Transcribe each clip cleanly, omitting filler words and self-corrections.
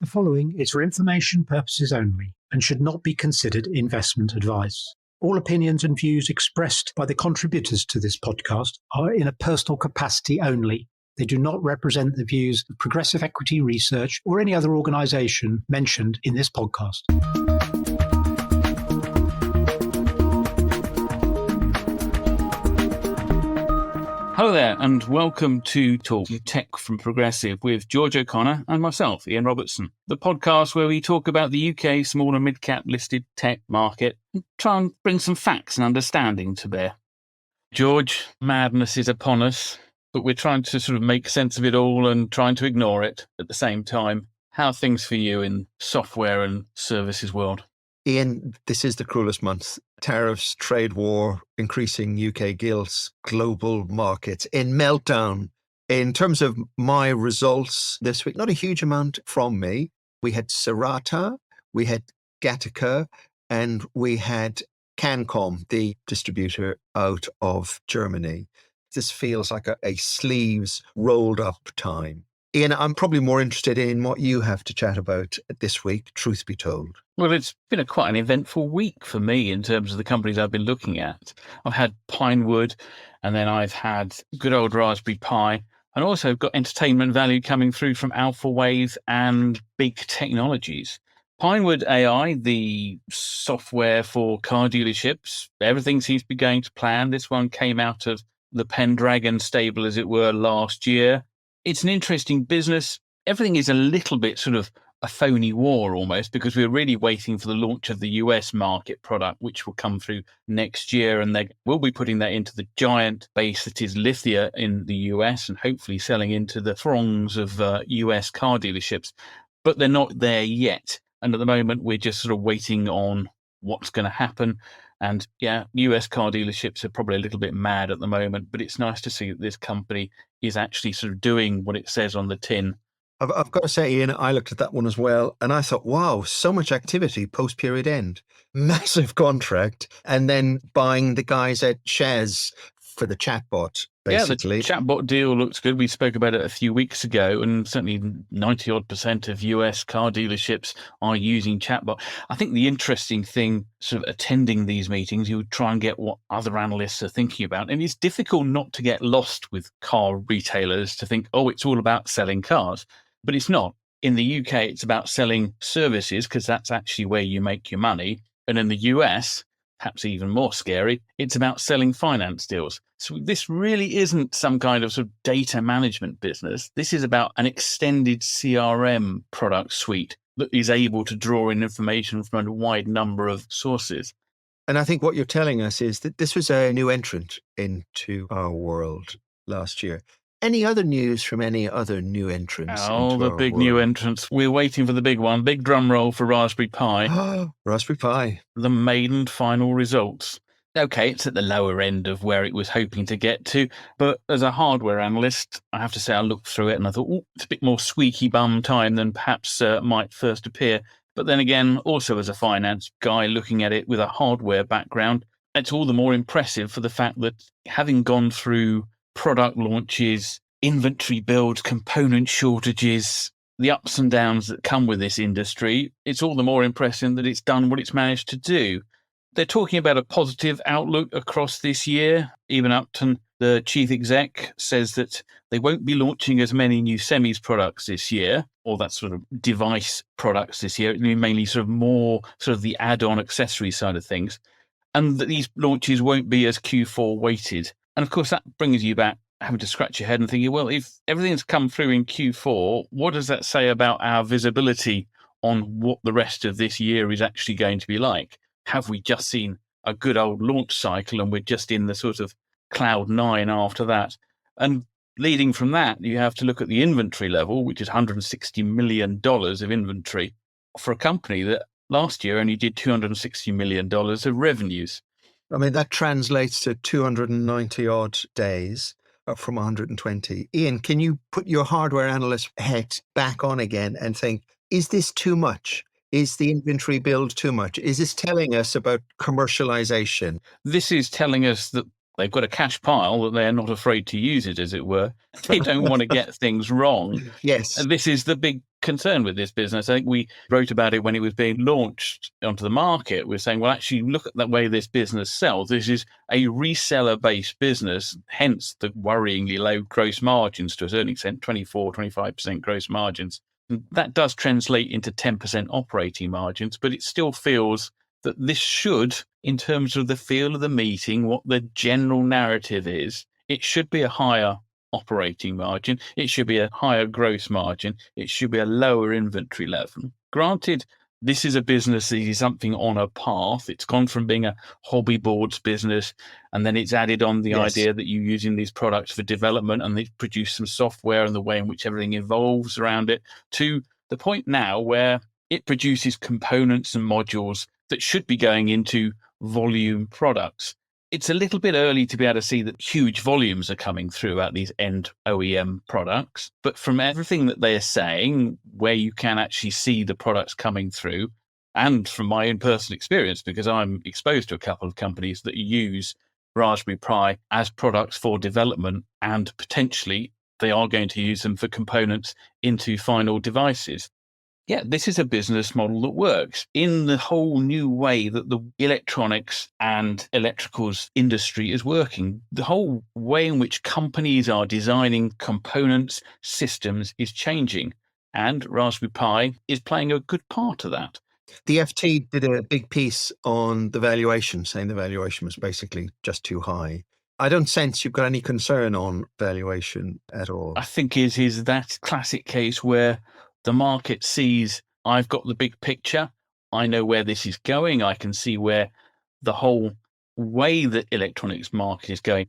The following is for information purposes only and should not be considered investment advice. All opinions and views expressed by the contributors to this podcast are in a personal capacity only. They do not represent the views of Progressive Equity Research or any other organisation mentioned in this podcast. Hello there, and welcome to Talking Tech from Progressive with George O'Connor and myself, Ian Robertson, the podcast where we talk about the UK small and mid-cap listed tech market and try and bring some facts and understanding to bear. George, madness is upon us, but we're trying to sort of make sense of it all and trying to ignore it at the same time. How are things for you in software and services world? Ian, this is the cruelest month. Tariffs, trade war, increasing UK gilts, global markets in meltdown. In terms of my results this week, not a huge amount from me. We had Serata, we had Gattaca, and we had Qualcomm, the distributor out of Germany. This feels like a sleeves rolled up time. Ian, I'm probably more interested in what you have to chat about this week, truth be told. Well, it's been quite an eventful week for me in terms of the companies I've been looking at. I've had Pinewood, and then I've had good old Raspberry Pi, and also got entertainment value coming through from Alphawave and Big Technologies. Pinewood.AI, the software for car dealerships, everything seems to be going to plan. This one came out of the Pendragon stable, as it were, last year. It's an interesting business. Everything is a little bit sort of a phony war almost, because we're really waiting for the launch of the US market product, which will come through next year. And they will be putting that into the giant base that is Lithia in the US and hopefully selling into the throngs of US car dealerships. But they're not there yet. And at the moment, we're just sort of waiting on what's going to happen. And yeah, US car dealerships are probably a little bit mad at the moment, but it's nice to see that this company is actually sort of doing what it says on the tin. I've got to say, Ian, I looked at that one as well, and I thought, wow, so much activity post-period end. Massive contract, and then buying the guys at Shez for the chatbot, basically. Yeah, the chatbot deal looks good. We spoke about it a few weeks ago, and certainly 90-odd% of US car dealerships are using chatbot. I think the interesting thing, sort of attending these meetings, you try and get what other analysts are thinking about. And it's difficult not to get lost with car retailers to think, oh, it's all about selling cars. But it's not. In the UK, it's about selling services, because that's actually where you make your money. And in the US, perhaps even more scary, it's about selling finance deals. So this really isn't some kind of sort of data management business. This is about an extended CRM product suite that is able to draw in information from a wide number of sources. And I think what you're telling us is that this was a new entrant into our world last year. Any other news from any other new entrants? Oh, the big new entrants. We're waiting for the big one. Big drum roll for Raspberry Pi. Raspberry Pi. The maiden final results. Okay, it's at the lower end of where it was hoping to get to, but as a hardware analyst, I have to say I looked through it and I thought, oh, it's a bit more squeaky bum time than perhaps might first appear. But then again, also as a finance guy looking at it with a hardware background, it's all the more impressive for the fact that having gone through product launches, inventory builds, component shortages, the ups and downs that come with this industry, it's all the more impressive that it's done what it's managed to do. They're talking about a positive outlook across this year. Even Upton, the chief exec, says that they won't be launching as many new semis products this year, or that sort of device products this year. It'll be mainly sort of more sort of the add-on accessory side of things. And that these launches won't be as Q4 weighted. And of course, that brings you back having to scratch your head and thinking, well, if everything's come through in Q4, what does that say about our visibility on what the rest of this year is actually going to be like? Have we just seen a good old launch cycle and we're just in the sort of cloud nine after that? And leading from that, you have to look at the inventory level, which is $160 million of inventory for a company that last year only did $260 million of revenues. I mean, that translates to 290 odd days up from 120. Ian, can you put your hardware analyst head back on again and think, is this too much? Is the inventory build too much? Is this telling us about commercialization? This is telling us that They've got a cash pile that they're not afraid to use it, as it were. They don't want to get things wrong. Yes. And this is the big concern with this business. I think we wrote about it when it was being launched onto the market. We're saying, well, actually, look at the way this business sells. This is a reseller-based business, hence the worryingly low gross margins to a certain extent, 24, 25% gross margins. And that does translate into 10% operating margins, but it still feels that this should, in terms of the feel of the meeting, what the general narrative is, it should be a higher operating margin. It should be a higher gross margin. It should be a lower inventory level. Granted, this is a business that is something on a path. It's gone from being a hobby boards business, and then it's added on the idea that you're using these products for development, and they produce some software and the way in which everything evolves around it, to the point now where it produces components and modules that should be going into volume products. It's a little bit early to be able to see that huge volumes are coming through at these end OEM products. But from everything that they are saying, where you can actually see the products coming through, and from my own personal experience, because I'm exposed to a couple of companies that use Raspberry Pi as products for development, and potentially they are going to use them for components into final devices. Yeah, this is a business model that works in the whole new way that the electronics and electricals industry is working. The whole way in which companies are designing components, systems is changing. And Raspberry Pi is playing a good part of that. The FT did a big piece on the valuation, saying the valuation was basically just too high. I don't sense you've got any concern on valuation at all. I think it is that classic case where the market sees, I've got the big picture, I know where this is going, I can see where the whole way that electronics market is going,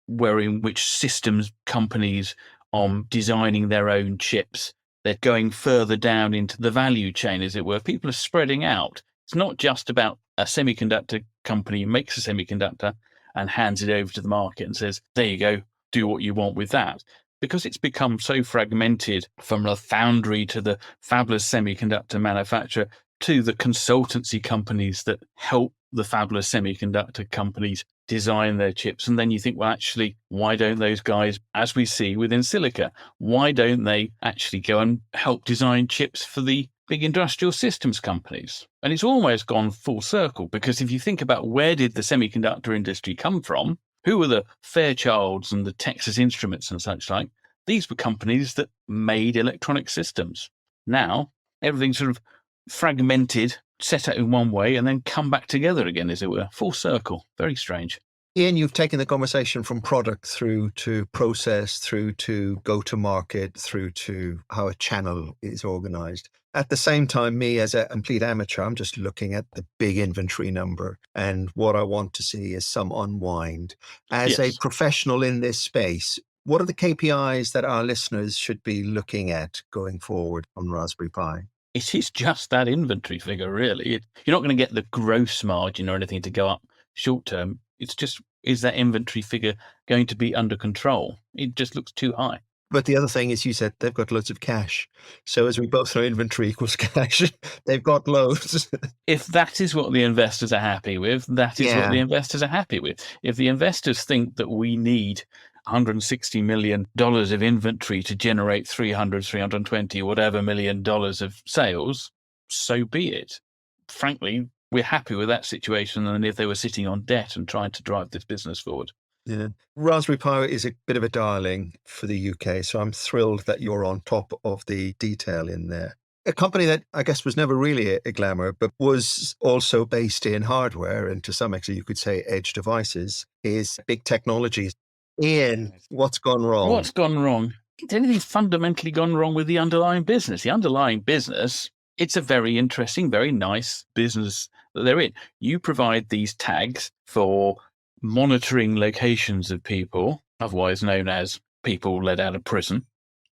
where in which systems companies are designing their own chips, they're going further down into the value chain, as it were. People are spreading out. It's not just about a semiconductor company makes a semiconductor and hands it over to the market and says, there you go, do what you want with that. Because it's become so fragmented, from the foundry to the fabless semiconductor manufacturer to the consultancy companies that help the fabless semiconductor companies design their chips. And then you think, well, actually, why don't those guys, as we see within Silica, why don't they actually go and help design chips for the big industrial systems companies? And it's almost gone full circle, because if you think about where did the semiconductor industry come from, who were the Fairchilds and the Texas Instruments and such like? These were companies that made electronic systems. Now, everything's sort of fragmented, set out in one way, and then come back together again, as it were. Full circle. Very strange. Ian, you've taken the conversation from product through to process, through to go-to-market, through to how a channel is organized. At the same time, me as a complete amateur, I'm just looking at the big inventory number, and what I want to see is some unwind. As a professional in this space, what are the KPIs that our listeners should be looking at going forward on Raspberry Pi? It is just that inventory figure, really. You're not going to get the gross margin or anything to go up short term. It's just, is that inventory figure going to be under control? It just looks too high. But the other thing is, you said they've got loads of cash. So as we both know, inventory equals cash. They've got loads. If that is what the investors are happy with, that is what the investors are happy with. If the investors think that we need $160 million of inventory to generate 320, whatever $million of sales, so be it. Frankly, we're happy with that situation than if they were sitting on debt and trying to drive this business forward. Yeah. Raspberry Pi is a bit of a darling for the UK, so I'm thrilled that you're on top of the detail in there. A company that I guess was never really a glamour, but was also based in hardware and to some extent you could say edge devices, is Big Technologies. Ian, what's gone wrong? What's gone wrong? Has anything fundamentally gone wrong with the underlying business? The underlying business, it's a very interesting, very nice business that they're in. You provide these tags for monitoring locations of people, otherwise known as people let out of prison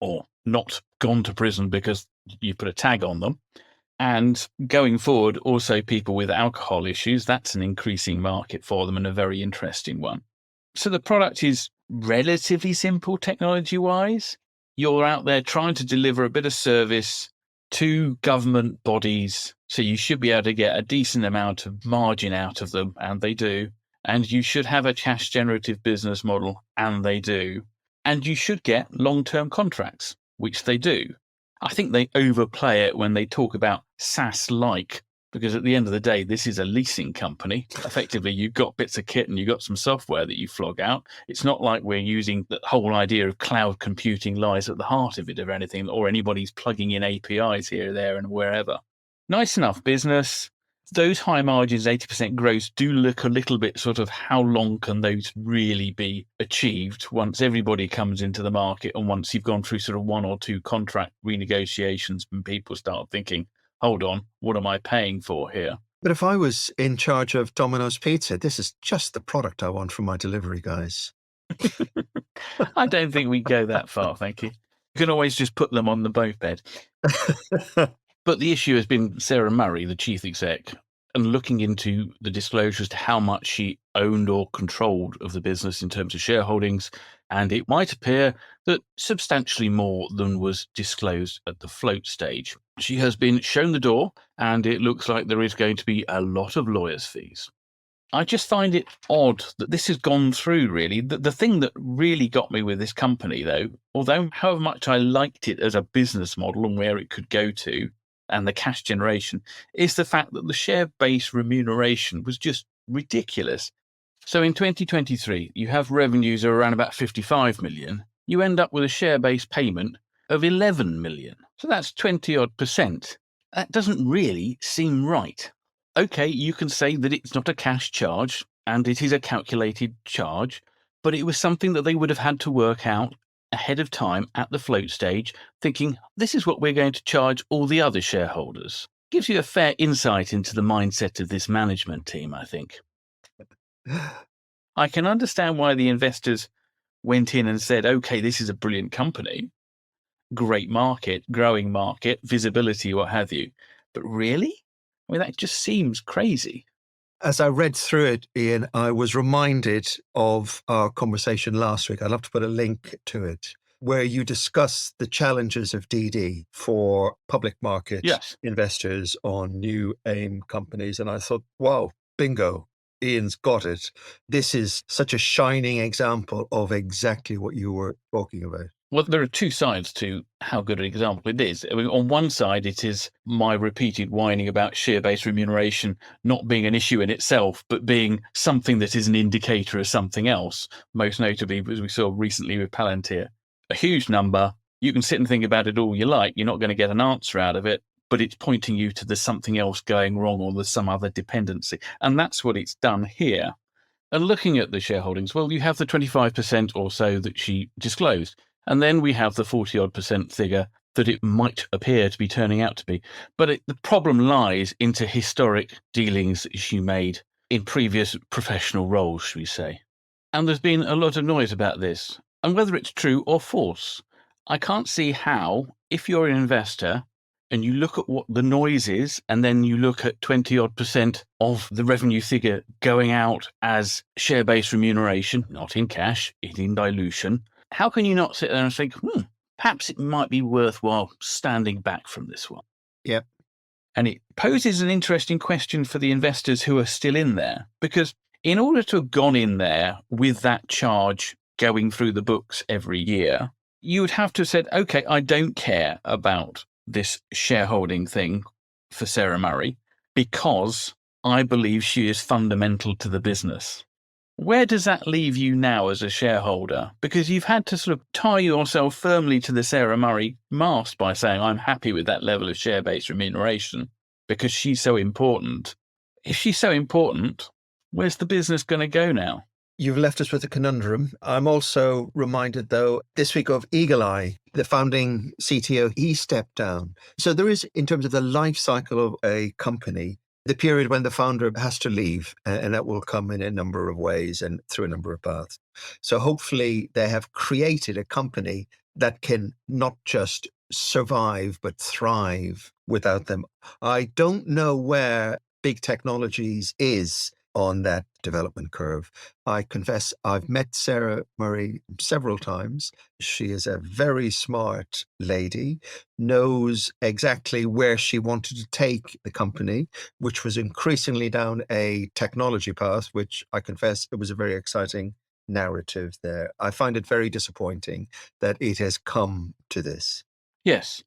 or not gone to prison because you put a tag on them. And going forward, also people with alcohol issues. That's an increasing market for them and a very interesting one. So the product is relatively simple technology-wise. You're out there trying to deliver a bit of service to government bodies, so you should be able to get a decent amount of margin out of them, and they do. and you should have a cash generative business model, and they do. And you should get long-term contracts, which they do. I think they overplay it when they talk about SaaS-like, because at the end of the day, this is a leasing company. Effectively, you've got bits of kit and you've got some software that you flog out. It's not like we're using the whole idea of cloud computing lies at the heart of it or anything, or anybody's plugging in APIs here, there, and wherever. Nice enough business. Those high margins, 80% gross, do look a little bit sort of how long can those really be achieved once everybody comes into the market and once you've gone through sort of one or two contract renegotiations and people start thinking, hold on, what am I paying for here? But if I was in charge of Domino's Pizza, this is just the product I want from my delivery guys. I don't think we go that far, thank you. You can always just put them on the boat bed. But the issue has been Sarah Murray, the chief exec, and looking into the disclosure as to how much she owned or controlled of the business in terms of shareholdings, and it might appear that substantially more than was disclosed at the float stage. She has been shown the door, and it looks like there is going to be a lot of lawyers' fees. I just find it odd that this has gone through, really. The thing that really got me with this company, though, although however much I liked it as a business model and where it could go to, and the cash generation, is the fact that the share-based remuneration was just ridiculous. So in 2023, you have revenues of around about 55 million. You end up with a share-based payment of 11 million. So that's 20-odd%. That doesn't really seem right. Okay, you can say that it's not a cash charge, and it is a calculated charge, but it was something that they would have had to work out ahead of time at the float stage, thinking, this is what we're going to charge all the other shareholders. Gives you a fair insight into the mindset of this management team, I think. I can understand why the investors went in and said, okay, this is a brilliant company, great market, growing market, visibility, what have you. But really? I mean, that just seems crazy. As I read through it, Ian, I was reminded of our conversation last week. I'd love to put a link to it, where you discuss the challenges of DD for public market investors on new AIM companies. And I thought, wow, bingo, Ian's got it. This is such a shining example of exactly what you were talking about. Well, there are two sides to how good an example it is. I mean, on one side, it is my repeated whining about share-based remuneration not being an issue in itself, but being something that is an indicator of something else, most notably, as we saw recently with Palantir. A huge number. You can sit and think about it all you like. You're not going to get an answer out of it, but it's pointing you to there's something else going wrong or there's some other dependency. And that's what it's done here. And looking at the shareholdings, well, you have the 25% or so that she disclosed. And then we have the 40-odd% figure that it might appear to be turning out to be. But the problem lies into historic dealings that she made in previous professional roles, should we say. And there's been a lot of noise about this. And whether it's true or false, I can't see how, if you're an investor and you look at what the noise is, and then you look at 20-odd% of the revenue figure going out as share-based remuneration, not in cash, in dilution, how can you not sit there and think, perhaps it might be worthwhile standing back from this one? Yep. And it poses an interesting question for the investors who are still in there, because in order to have gone in there with that charge going through the books every year, you would have to have said, okay, I don't care about this shareholding thing for Sarah Murray because I believe she is fundamental to the business. Where does that leave you now as a shareholder? Because you've had to sort of tie yourself firmly to the Sarah Murray mast by saying, I'm happy with that level of share-based remuneration because she's so important. If she's so important, where's the business going to go now? You've left us with a conundrum. I'm also reminded, though, this week of Eagle Eye, the founding CTO, he stepped down. So there is, in terms of the life cycle of a company, the period when the founder has to leave, and that will come in a number of ways and through a number of paths. So hopefully they have created a company that can not just survive, but thrive without them. I don't know where big technologies is on that development curve. I confess I've met Sarah Murray several times. She is a very smart lady, knows exactly where she wanted to take the company, which was increasingly down a technology path, which I confess it was a very exciting narrative there. I find it very disappointing that it has come to this. Yes,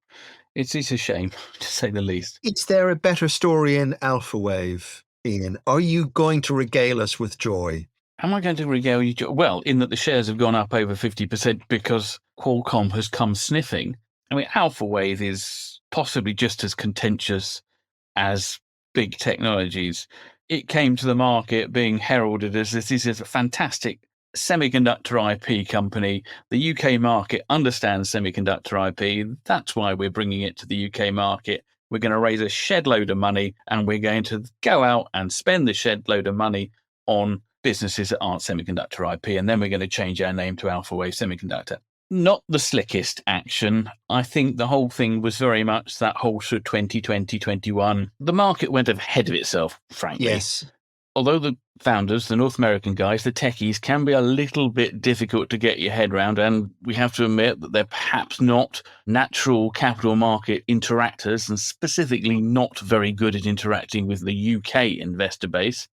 it's a shame, to say the least. Is there a better story in Alphawave, Ian? Are you going to regale us with joy? Am I going to regale you? Well, in that the shares have gone up over 50% because Qualcomm has come sniffing. I mean, Alphawave is possibly just as contentious as big technologies. It came to the market being heralded as this is a fantastic semiconductor IP company. The UK market understands semiconductor IP. That's why we're bringing it to the UK market. We're going to raise a shed load of money and we're going to go out and spend the shed load of money on businesses that aren't semiconductor IP. And then we're going to change our name to Alphawave Semiconductor. Not the slickest action. I think the whole thing was very much that whole sort of 2020, 21. The market went ahead of itself, frankly. Yes. Although the founders, the North American guys, the techies, can be a little bit difficult to get your head around, and we have to admit that they're perhaps not natural capital market interactors, and specifically not very good at interacting with the UK investor base.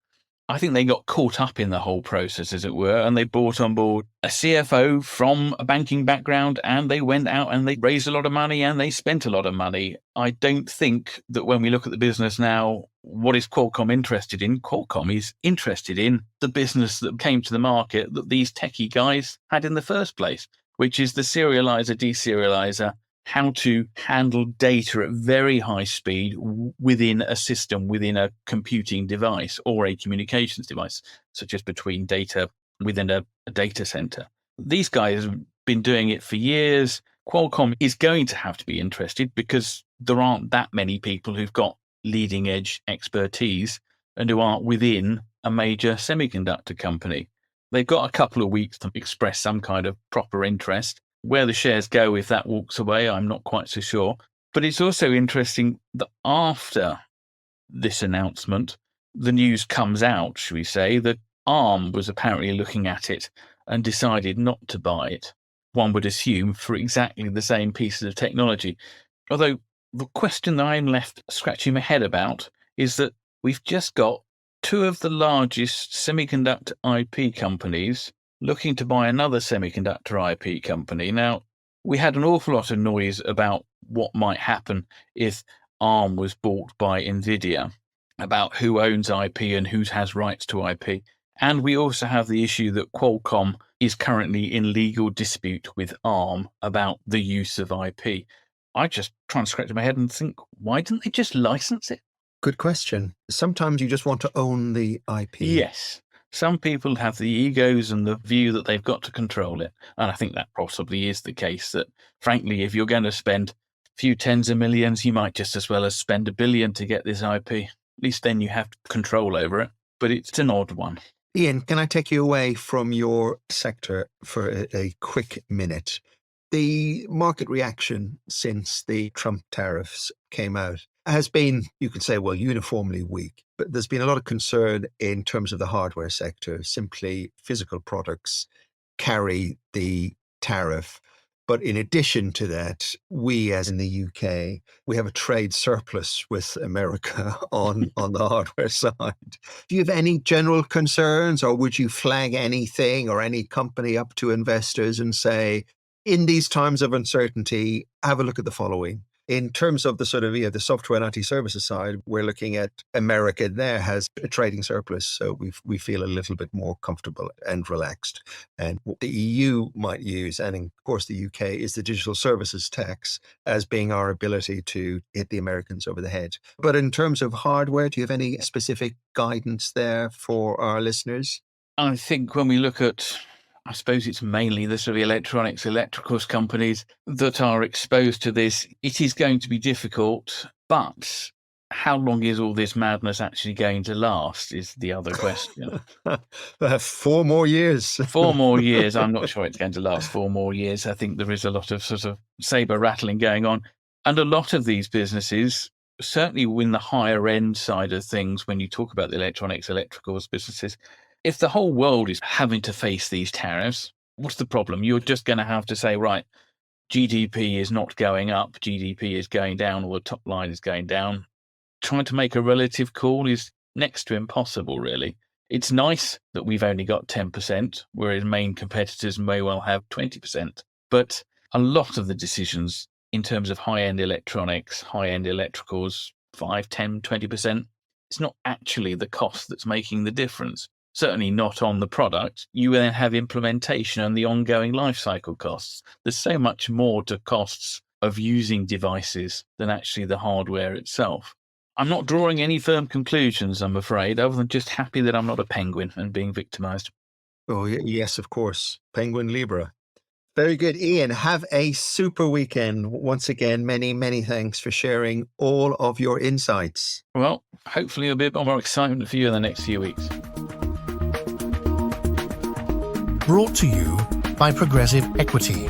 I think they got caught up in the whole process, as it were, and they brought on board a CFO from a banking background, and they went out and they raised a lot of money and they spent a lot of money. I don't think that when we look at the business now, what is Qualcomm interested in? Qualcomm is interested in the business that came to the market that these techie guys had in the first place, which is the serializer, deserializer, how to handle data at very high speed within a system, within a computing device or a communications device, such as between data within a data center. These guys have been doing it for years. Qualcomm is going to have to be interested because there aren't that many people who've got leading edge expertise and who aren't within a major semiconductor company. They've got a couple of weeks to express some kind of proper interest. Where the shares go if that walks away, I'm not quite so sure. But it's also interesting that after this announcement, the news comes out, shall we say, that ARM was apparently looking at it and decided not to buy it. One would assume for exactly the same pieces of technology. Although the question that I'm left scratching my head about is that we've just got two of the largest semiconductor IP companies looking to buy another semiconductor IP company. Now, we had an awful lot of noise about what might happen if ARM was bought by NVIDIA, about who owns IP and who has rights to IP. And we also have the issue that Qualcomm is currently in legal dispute with ARM about the use of IP. I just try and scratch my head and think, why didn't they just license it? Good question. Sometimes you just want to own the IP. Yes. Some people have the egos and the view that they've got to control it. And I think that possibly is the case, that frankly, if you're going to spend a few tens of millions, you might just as well as spend $1 billion to get this IP. At least then you have control over it. But it's an odd one. Ian, can I take you away from your sector for a quick minute? The market reaction since the Trump tariffs came out has been, you could say, well, uniformly weak. But there's been a lot of concern in terms of the hardware sector. Simply physical products carry the tariff. But in addition to that, we, as in the UK, we have a trade surplus with America on the hardware side. Do you have any general concerns, or would you flag anything or any company up to investors and say, in these times of uncertainty, have a look at the following? In terms of the sort of the software and IT services side, we're looking at America there has a trading surplus, so we feel a little bit more comfortable and relaxed. And what the EU might use, and of course the UK, is the digital services tax as being our ability to hit the Americans over the head. But in terms of hardware, do you have any specific guidance there for our listeners? I think when we look at, I suppose it's mainly the sort of electricals companies that are exposed to this. It is going to be difficult, but how long is all this madness actually going to last is the other question. 4 more years. 4 more years. I'm not sure it's going to last 4 more years. I think there is a lot of sort of saber rattling going on. And a lot of these businesses certainly in the higher end side of things, when you talk about the electronics, electricals businesses, if the whole world is having to face these tariffs, what's the problem? You're just going to have to say, right, GDP is not going up, GDP is going down, or the top line is going down. Trying to make a relative call is next to impossible, really. It's nice that we've only got 10%, whereas main competitors may well have 20%. But a lot of the decisions in terms of high-end electronics, high-end electricals, 5, 10, 20%, it's not actually the cost that's making the difference. Certainly not on the product. You then have implementation and the ongoing life cycle costs. There's so much more to costs of using devices than actually the hardware itself. I'm not drawing any firm conclusions, I'm afraid, other than just happy that I'm not a penguin and being victimized. Oh, yes, of course. Penguin Libra. Very good. Ian, have a super weekend. Once again, many, many thanks for sharing all of your insights. Well, hopefully a bit more excitement for you in the next few weeks. Brought to you by Progressive Equity.